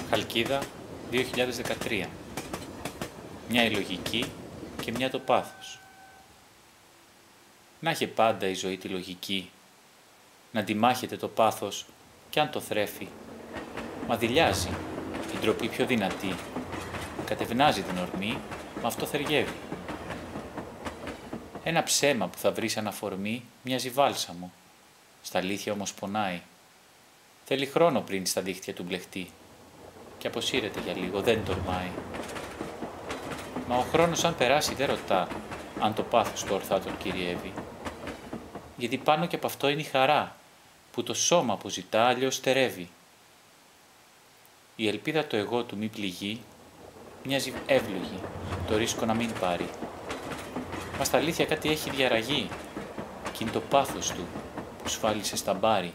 Χαλκίδα, 2013. Μια η λογική και μια το πάθος. Να έχει πάντα η ζωή τη λογική, να αντιμάχεται το πάθος κι αν το θρέφει. Μα δειλιάζει, την τροπή πιο δυνατή, κατευνάζει την ορμή, μα αυτό θεριεύει. Ένα ψέμα που θα βρει σαν αφορμή μοιάζει βάλσαμο, στα αλήθεια όμως πονάει. Θέλει χρόνο πριν στα δίχτυα του μπλεχτεί και αποσύρεται για λίγο, δεν τολμάει. Μα ο χρόνος αν περάσει δεν ρωτά αν το πάθος το ορθά τον κυριεύει. Γιατί πάνω και από αυτό είναι η χαρά που το σώμα αποζητά, αλλιώς στερεύει. Η ελπίδα το εγώ του μη πληγεί μοιάζει εύλογη, το ρίσκο να μην πάρει. Μα στα αλήθεια κάτι έχει διαραγεί κι είναι το πάθος του που σφάλισε στα μπάρι.